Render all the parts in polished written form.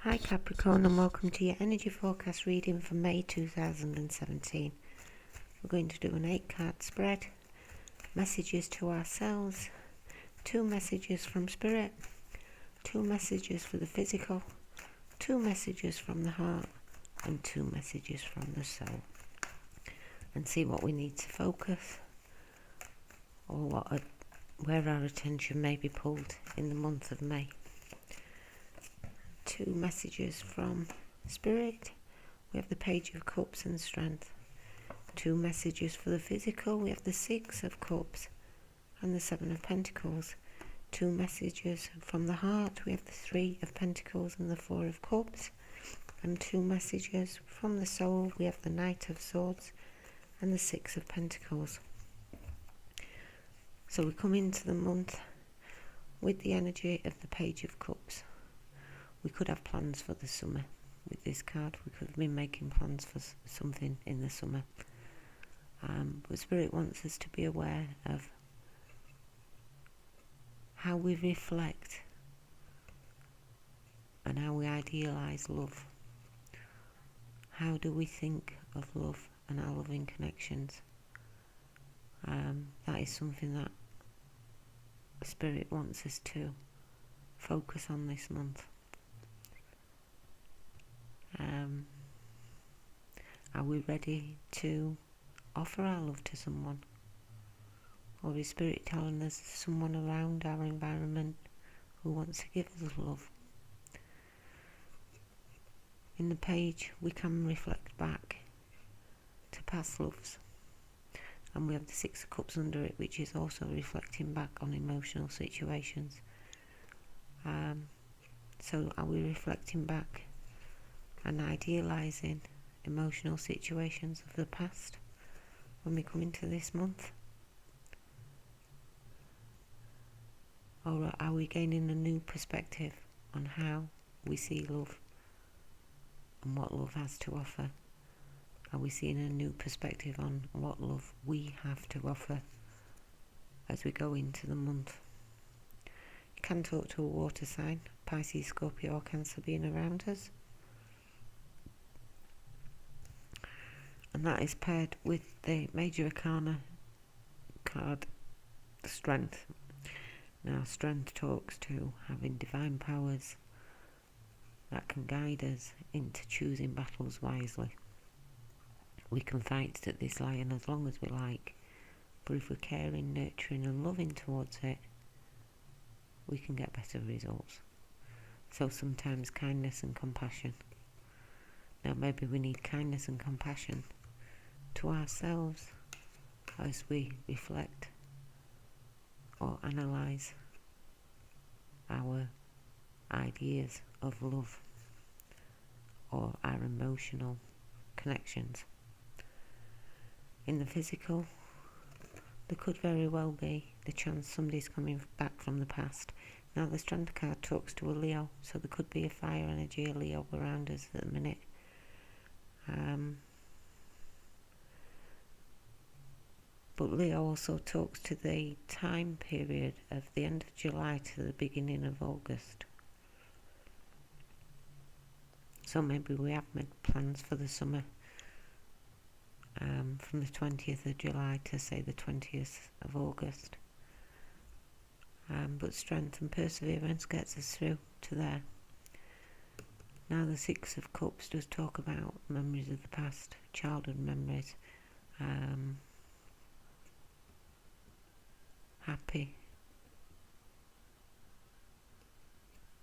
Hi Capricorn, and welcome to your energy forecast reading for May 2017. We're going to do an 8-card spread, messages to ourselves, 2 messages from spirit, 2 messages for the physical, 2 messages from the heart, and 2 messages from the soul. And see what we need to focus, or where our attention may be pulled in the month of May. 2 messages from spirit, we have the Page of Cups and Strength. 2 messages for the physical, we have the 6 of Cups and the 7 of Pentacles. 2 messages from the heart, we have the 3 of Pentacles and the 4 of Cups. And 2 messages from the soul, we have the Knight of Swords and the 6 of Pentacles. So we come into the month with the energy of the Page of Cups. We could have plans for the summer with this card. We could have been making plans for something in the summer. But Spirit wants us to be aware of how we reflect and how we idealise love. How do we think of love and our loving connections? That is something that Spirit wants us to focus on this month. Are we ready to offer our love to someone? Or is Spirit telling us there's someone around our environment who wants to give us love? In the page, we can reflect back to past loves. And we have the 6 of Cups under it, which is also reflecting back on emotional situations. So are we reflecting back and idealising emotional situations of the past when we come into this month? Or are we gaining a new perspective on how we see love and what love has to offer? Are we seeing a new perspective on what love we have to offer as we go into the month? You can talk to a water sign, Pisces, Scorpio or Cancer being around us. And that is paired with the Major Arcana card, Strength. Now, Strength talks to having divine powers that can guide us into choosing battles wisely. We can fight at this lion as long as we like, but if we're caring, nurturing and loving towards it, we can get better results. So sometimes kindness and compassion. Now maybe we need kindness and compassion to ourselves as we reflect or analyse our ideas of love or our emotional connections. In the physical, there could very well be the chance somebody's coming back from the past. Now the Strength card talks to a Leo, so there could be a fire energy, a Leo around us at the minute. But Leo also talks to the time period of the end of July to the beginning of August. So maybe we have made plans for the summer from the 20th of July to say the 20th of August. But strength and perseverance gets us through to there. Now the 6 of Cups does talk about memories of the past, childhood memories, happy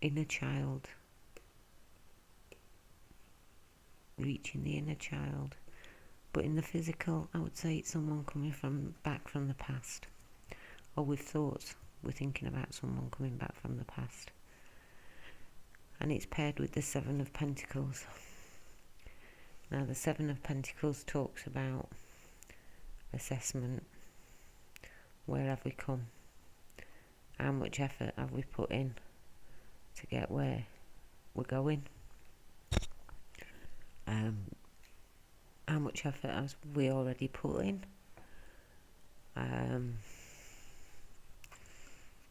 inner child, reaching the inner child. But in the physical, I would say it's someone coming back from the past, or with thoughts, we're thinking about someone coming back from the past. And it's paired with the 7 of Pentacles. Now the 7 of Pentacles talks about assessment. Where have we come? How much effort have we put in to get where we're going? How much effort have we already put in?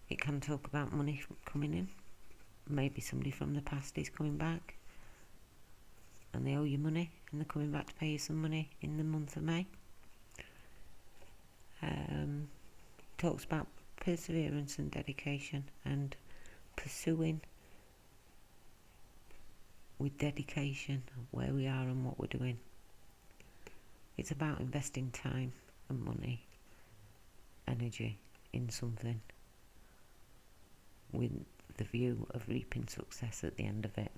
It can talk about money coming in. Maybe somebody from the past is coming back. and they owe you money, and they're coming back to pay you some money in the month of May. Talks about perseverance and dedication, and pursuing with dedication where we are and what we're doing. It's about investing time and money, energy in something with the view of reaping success at the end of it.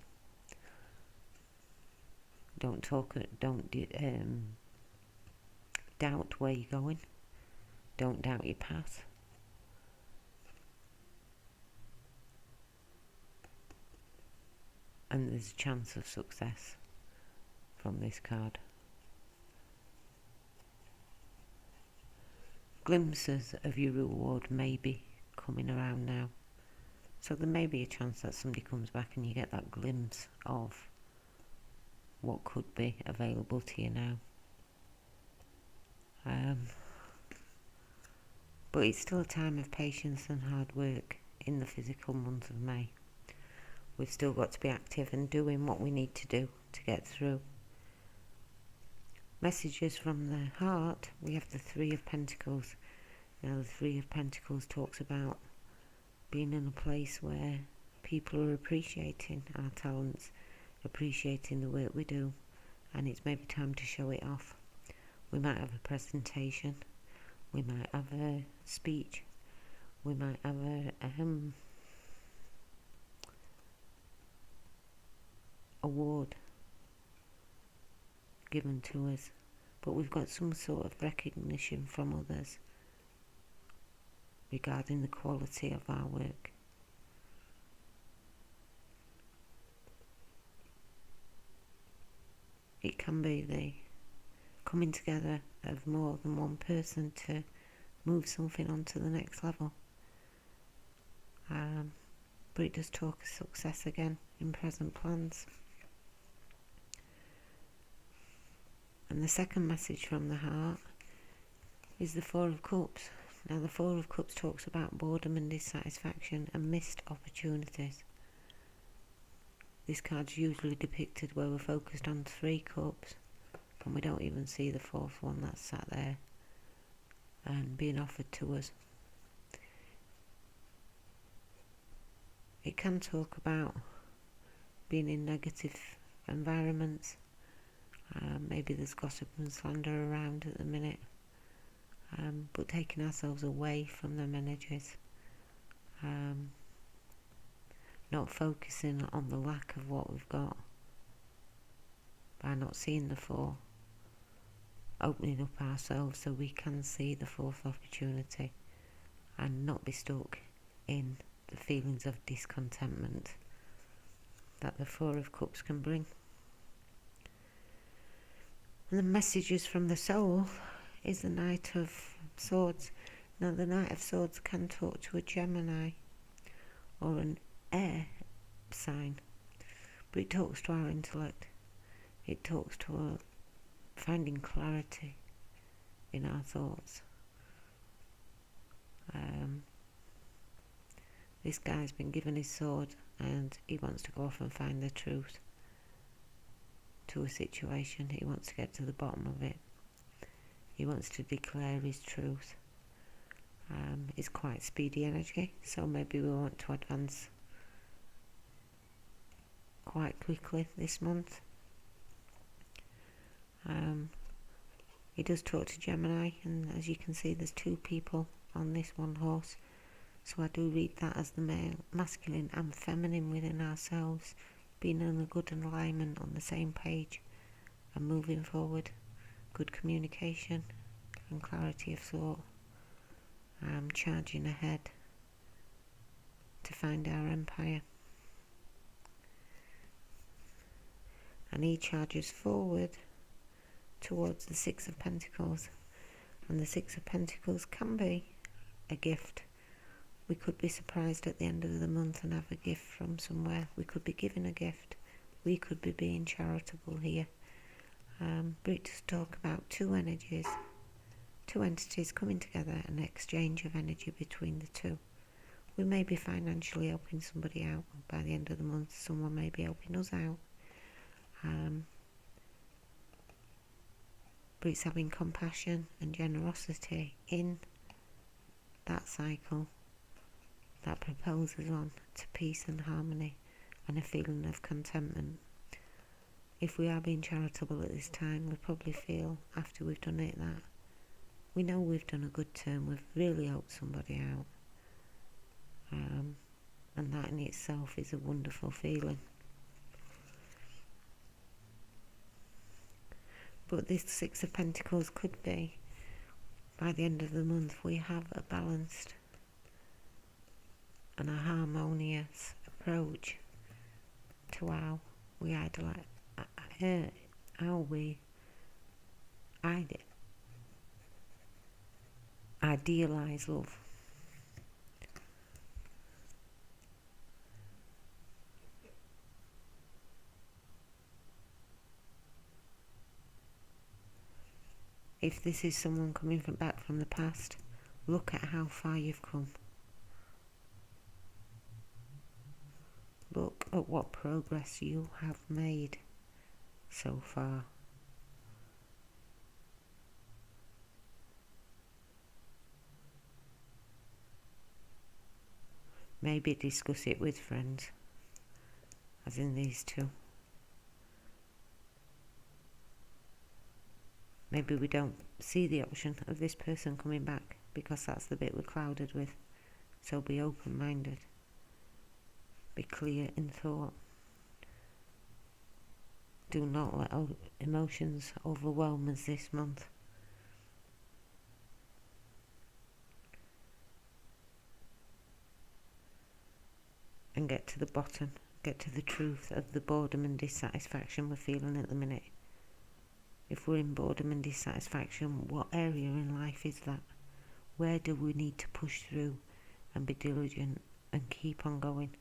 Don't doubt where you're going. Don't doubt your path. And there's a chance of success from this card. Glimpses of your reward may be coming around now. So there may be a chance that somebody comes back and you get that glimpse of what could be available to you now. But it's still a time of patience and hard work in the physical month of May. We've still got to be active and doing what we need to do to get through. Messages from the heart, we have the Three of Pentacles. Now the Three of Pentacles talks about being in a place where people are appreciating our talents, appreciating the work we do, and it's maybe time to show it off. We might have a presentation, we might have a speech, we might have a award given to us, but we've got some sort of recognition from others regarding the quality of our work. It can be the coming together of more than one person to move something on to the next level. But it does talk of success again in present plans. And the second message from the heart is the Four of Cups. Now the Four of Cups talks about boredom and dissatisfaction and missed opportunities. This card's usually depicted where we're focused on 3 cups and we don't even see the 4th one that's sat there and being offered to us. It can talk about being in negative environments. Maybe there's gossip and slander around at the minute, but taking ourselves away from them energies, not focusing on the lack of what we've got by not seeing the 4, opening up ourselves so we can see the 4th opportunity and not be stuck in the feelings of discontentment that the 4 of Cups can bring. And the messages from the soul is the Knight of Swords. Now the Knight of Swords can talk to a Gemini or an air sign, but it talks to our intellect. It talks to finding clarity in our thoughts. This guy's been given his sword and he wants to go off and find the truth to a situation. He wants to get to the bottom of it. He wants to declare his truth. It's quite speedy energy, so maybe we want to advance quite quickly this month. He does talk to Gemini, and as you can see there's 2 people on this one horse, so I do read that as the male, masculine and feminine within ourselves being in a good alignment on the same page and moving forward. Good communication and clarity of thought. Charging ahead to find our empire. And he charges forward towards the 6 of Pentacles, and the 6 of Pentacles can be a gift. We could be surprised at the end of the month and have a gift from somewhere. We could be given a gift. We could be being charitable here. But it does talk about 2 energies, 2 entities coming together, an exchange of energy between the 2. We may be financially helping somebody out by the end of the month. Someone may be helping us out. but it's having compassion and generosity in that cycle that propels us on to peace and harmony and a feeling of contentment. If we are being charitable at this time, we probably feel after we've done it that we know we've done a good turn, we've really helped somebody out, and that in itself is a wonderful feeling. But this Six of Pentacles could be, by the end of the month, we have a balanced and a harmonious approach to how we idealize love. If this is someone coming back from the past, look at how far you've come. Look at what progress you have made so far. Maybe discuss it with friends, as in these two. Maybe we don't see the option of this person coming back because that's the bit we're clouded with. So be open-minded. Be clear in thought. Do not let emotions overwhelm us this month. And get to the bottom, get to the truth of the boredom and dissatisfaction we're feeling at the minute. If we're in boredom and dissatisfaction, what area in life is that? Where do we need to push through and be diligent and keep on going?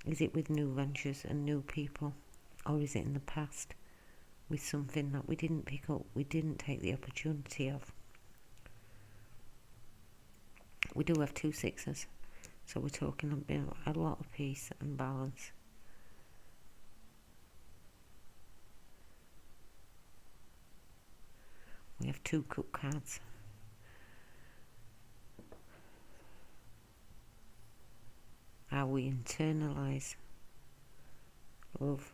Is it with new ventures and new people? Or is it in the past with something that we didn't pick up, we didn't take the opportunity of? We do have 2 sixes, so we're talking about a lot of peace and balance. We have 2 cup cards. How we internalize love.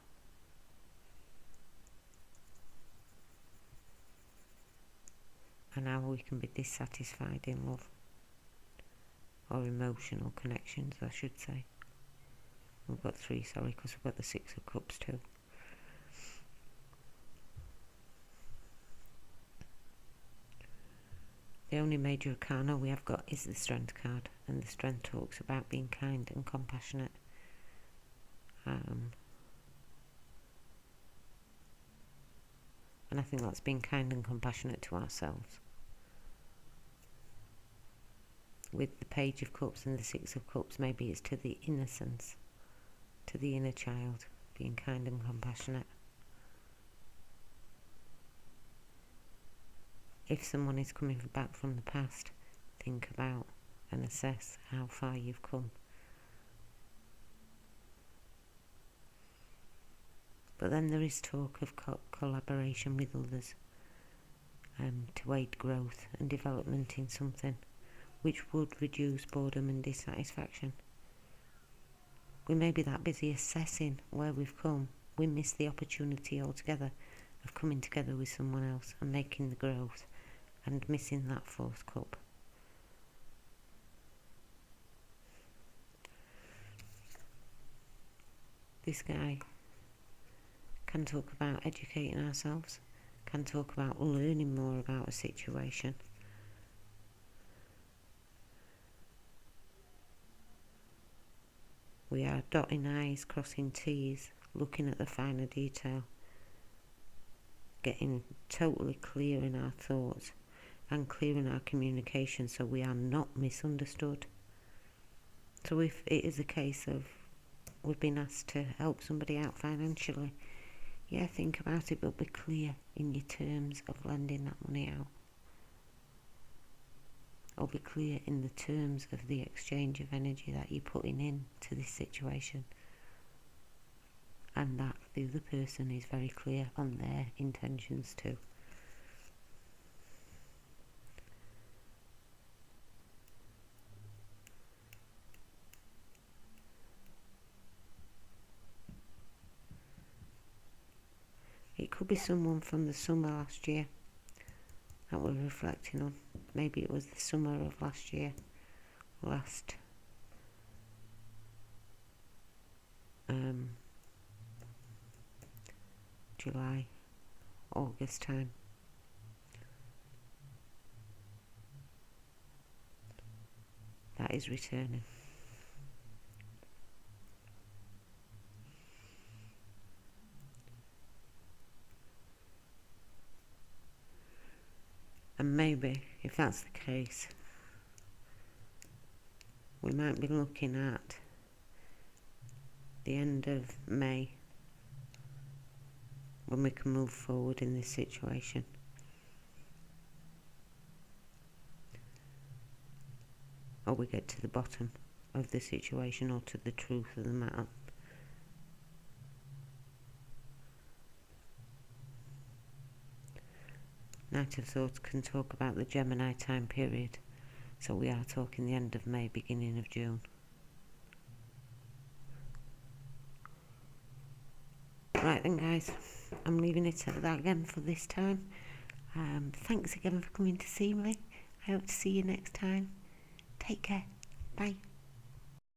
And how we can be dissatisfied in love. Or emotional connections, I should say. We've got 3, sorry, because we've got the 6 of cups too. The only major arcana we have got is the Strength card, and the Strength talks about being kind and compassionate. And I think that's being kind and compassionate to ourselves. With the Page of Cups and the 6 of Cups, maybe it's to the innocence, to the inner child, being kind and compassionate. If someone is coming back from the past, think about and assess how far you've come. But then there is talk of collaboration with others to aid growth and development in something which would reduce boredom and dissatisfaction. We may be that busy assessing where we've come, we miss the opportunity altogether of coming together with someone else and making the growth, and missing that 4th cup. This guy can talk about educating ourselves, can talk about learning more about a situation. We are dotting I's, crossing T's, looking at the finer detail, getting totally clear in our thoughts and clear in our communication so we are not misunderstood. So if it is a case of we've been asked to help somebody out financially, yeah, think about it, but be clear in your terms of lending that money out. Or be clear in the terms of the exchange of energy that you're putting in to this situation. And that the other person is very clear on their intentions too. could be someone from the summer last year that we're reflecting on. Maybe it was the summer of last year, last July, August time. That is returning. And maybe, if that's the case, we might be looking at the end of May when we can move forward in this situation. Or we get to the bottom of the situation, or to the truth of the matter. Knight of Swords can talk about the Gemini time period, so we are talking the end of May, beginning of June. Right then guys, I'm leaving it at that again for this time. Thanks again for coming to see me. I hope to see you next time. Take care. Bye.